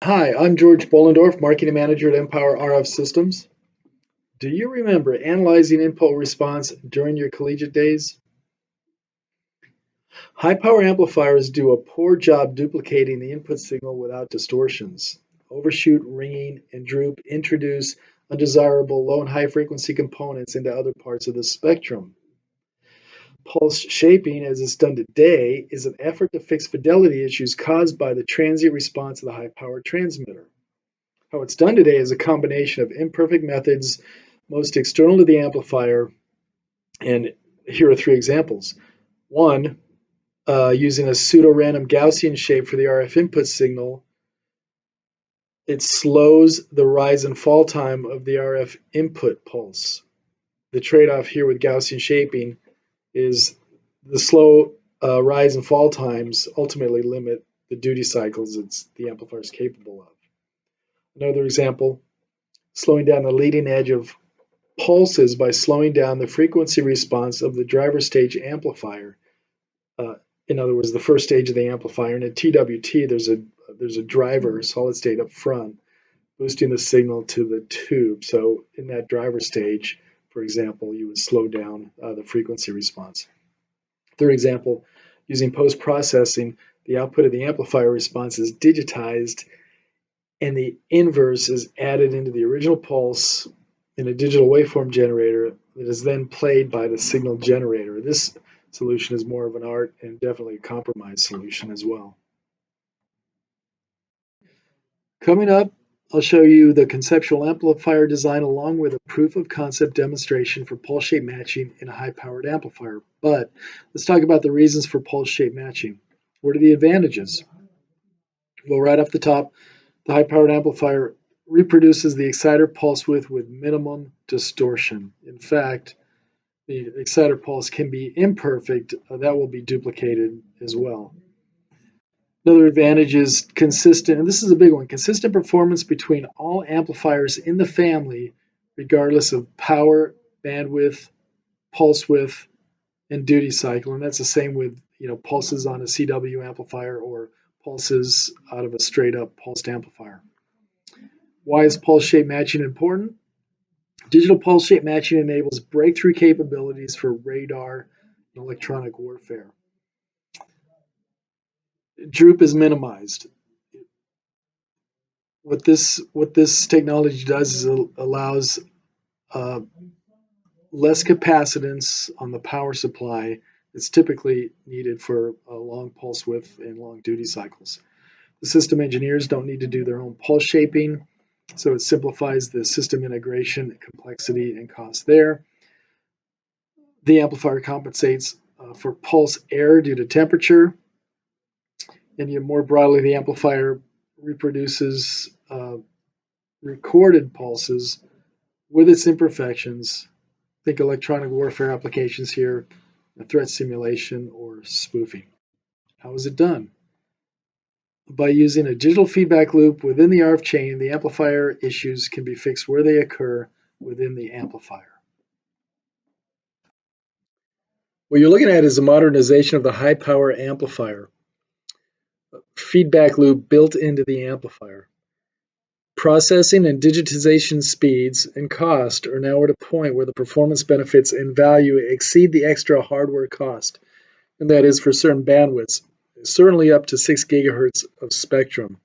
Hi, I'm George Bollendorf, Marketing Manager at Empower RF Systems. Do you remember analyzing input response during your collegiate days? High power amplifiers do a poor job duplicating the input signal without distortions. Overshoot, ringing, and droop introduce undesirable low and high frequency components into other parts of the spectrum. Pulse shaping, as it's done today, is an effort to fix fidelity issues caused by the transient response of the high power transmitter. How it's done today is a combination of imperfect methods most external to the amplifier, and here are three examples. One, using a pseudo-random Gaussian shape for the RF input signal, it slows the rise and fall time of the RF input pulse. The trade-off here with Gaussian shaping is the slow rise and fall times ultimately limit the duty cycles the amplifier is capable of. Another example, slowing down the leading edge of pulses by slowing down the frequency response of the driver stage amplifier. In other words, the first stage of the amplifier. And at TWT, there's a driver, solid state up front, boosting the signal to the tube. So in that driver stage, for example, you would slow down the frequency response. Third example, using post-processing, the output of the amplifier response is digitized and the inverse is added into the original pulse in a digital waveform generator that is then played by the signal generator. This solution is more of an art and definitely a compromise solution as well. Coming up, I'll show you the conceptual amplifier design along with a proof of concept demonstration for pulse shape matching in a high-powered amplifier. But let's talk about the reasons for pulse shape matching. What are the advantages? Well, right off the top, the high-powered amplifier reproduces the exciter pulse width with minimum distortion. In fact, the exciter pulse can be imperfect. That will be duplicated as well. Another advantage is consistent, and this is a big one, consistent performance between all amplifiers in the family, regardless of power, bandwidth, pulse width, and duty cycle. And that's the same with pulses on a CW amplifier or pulses out of a straight up pulsed amplifier. Why is pulse shape matching important? Digital pulse shape matching enables breakthrough capabilities for radar and electronic warfare. Droop is minimized. What this technology does is it allows less capacitance on the power supply that's typically needed for a long pulse width and long duty cycles. The system engineers don't need to do their own pulse shaping, so it simplifies the system integration, complexity, and cost there. The amplifier compensates for pulse error due to temperature, and more broadly, the amplifier reproduces recorded pulses with its imperfections. Think electronic warfare applications here, threat simulation, or spoofing. How is it done? By using a digital feedback loop within the RF chain, the amplifier issues can be fixed where they occur within the amplifier. What you're looking at is a modernization of the high-power amplifier. Feedback loop built into the amplifier. Processing and digitization speeds and cost are now at a point where the performance benefits and value exceed the extra hardware cost, and that is for certain bandwidths, certainly up to 6 gigahertz of spectrum.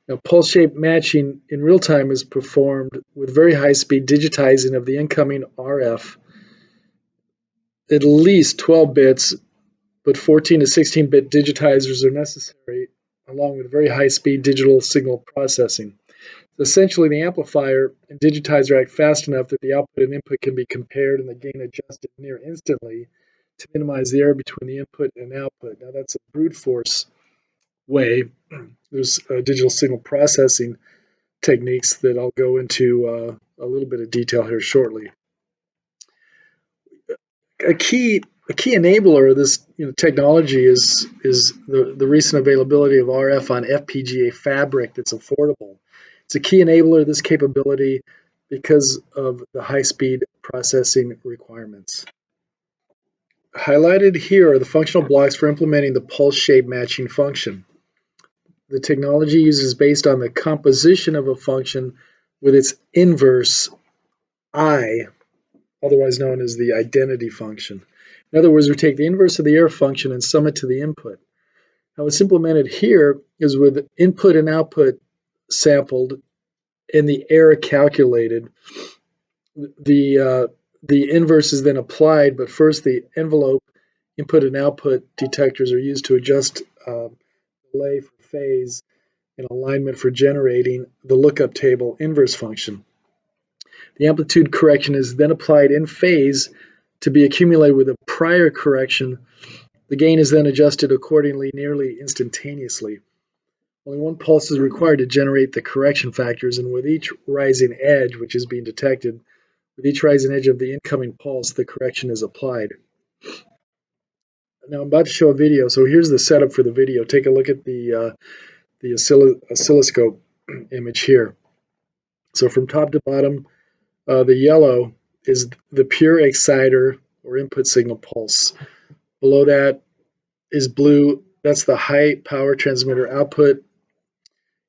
Now, pulse shape matching in real time is performed with very high speed digitizing of the incoming RF, at least 12 bits, but 14 to 16-bit digitizers are necessary, along with very high-speed digital signal processing. Essentially, the amplifier and digitizer act fast enough that the output and input can be compared and the gain adjusted near instantly to minimize the error between the input and output. Now, that's a brute force way. There's digital signal processing techniques that I'll go into a little bit of detail here shortly. A key enabler of this technology is the recent availability of RF on FPGA fabric that's affordable. It's a key enabler of this capability because of the high-speed processing requirements. Highlighted here are the functional blocks for implementing the pulse shape matching function. the technology used is based on the composition of a function with its inverse I, otherwise known as the identity function. In other words, we take the inverse of the error function and sum it to the input. How it's implemented here is with input and output sampled and the error calculated. The inverse is then applied, but first the envelope input and output detectors are used to adjust delay for phase and alignment for generating the lookup table inverse function. The amplitude correction is then applied in phase to be accumulated with a prior correction. The gain is then adjusted accordingly nearly instantaneously. Only one pulse is required to generate the correction factors, and with each rising edge, which is being detected, with each rising edge of the incoming pulse, the correction is applied. Now I'm about to show a video, so here's the setup for the video. Take a look at the oscilloscope image here. So from top to bottom, the yellow is the pure exciter or input signal pulse. Below that is blue. That's the high power transmitter output.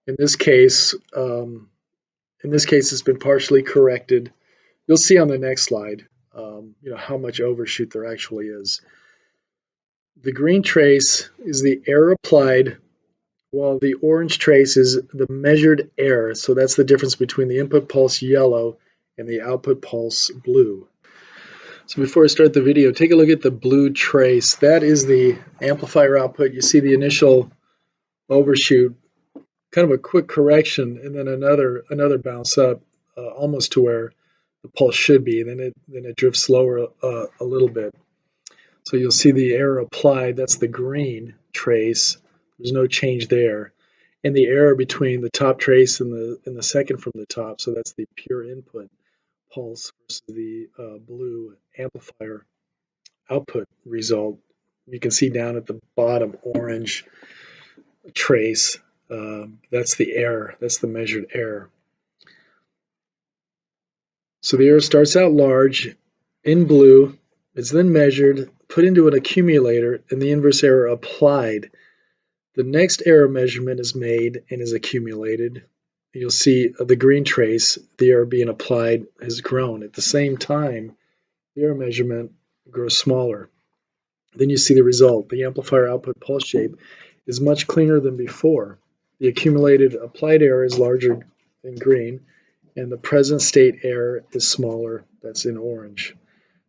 In this case, it's been partially corrected. You'll see on the next slide, how much overshoot there actually is. The green trace is the error applied, while the orange trace is the measured error. So that's the difference between the input pulse yellow and the output pulse blue. So before I start the video, take a look at the blue trace. That is the amplifier output. You see the initial overshoot, kind of a quick correction, and then another bounce up, almost to where the pulse should be. Then it drifts slower a little bit. So you'll see the error applied. That's the green trace. There's no change there. And the error between the top trace and the second from the top. So that's the pure input pulse versus the blue amplifier output result. You can see down at the bottom orange trace. That's the error. That's the measured error. So the error starts out large in blue. It's then measured, put into an accumulator, and the inverse error applied. The next error measurement is made and is accumulated. You'll see the green trace, the error being applied, has grown. At the same time, the error measurement grows smaller. Then you see the result. The amplifier output pulse shape is much cleaner than before. The accumulated applied error is larger in green, and the present state error is smaller, that's in orange.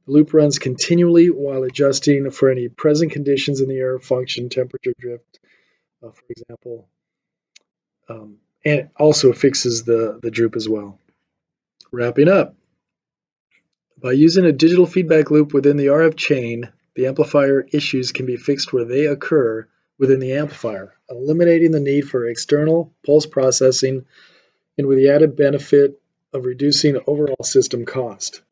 The loop runs continually while adjusting for any present conditions in the error function, temperature drift, for example, and it also fixes the droop as well. Wrapping up, by using a digital feedback loop within the RF chain, the amplifier issues can be fixed where they occur within the amplifier, eliminating the need for external pulse processing and with the added benefit of reducing overall system cost.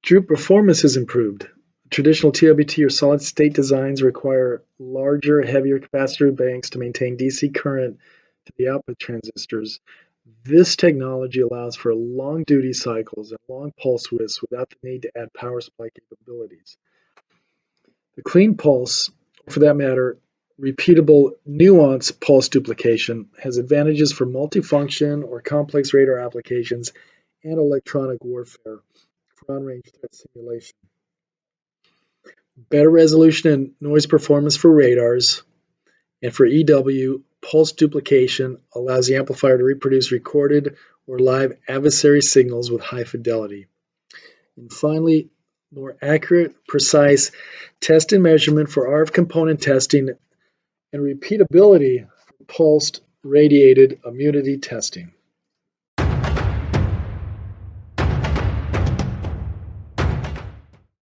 Droop performance is improved. Traditional TWT or solid-state designs require larger, heavier capacitor banks to maintain DC current to the output transistors. This technology allows for long duty cycles and long pulse widths without the need to add power supply capabilities. The clean pulse, or for that matter, repeatable nuance pulse duplication, has advantages for multifunction or complex radar applications and electronic warfare for on-range threat simulation. Better resolution and noise performance for radars, and for EW, pulse duplication allows the amplifier to reproduce recorded or live adversary signals with high fidelity. And finally, more accurate, precise test and measurement for RF component testing and repeatability for pulsed radiated immunity testing.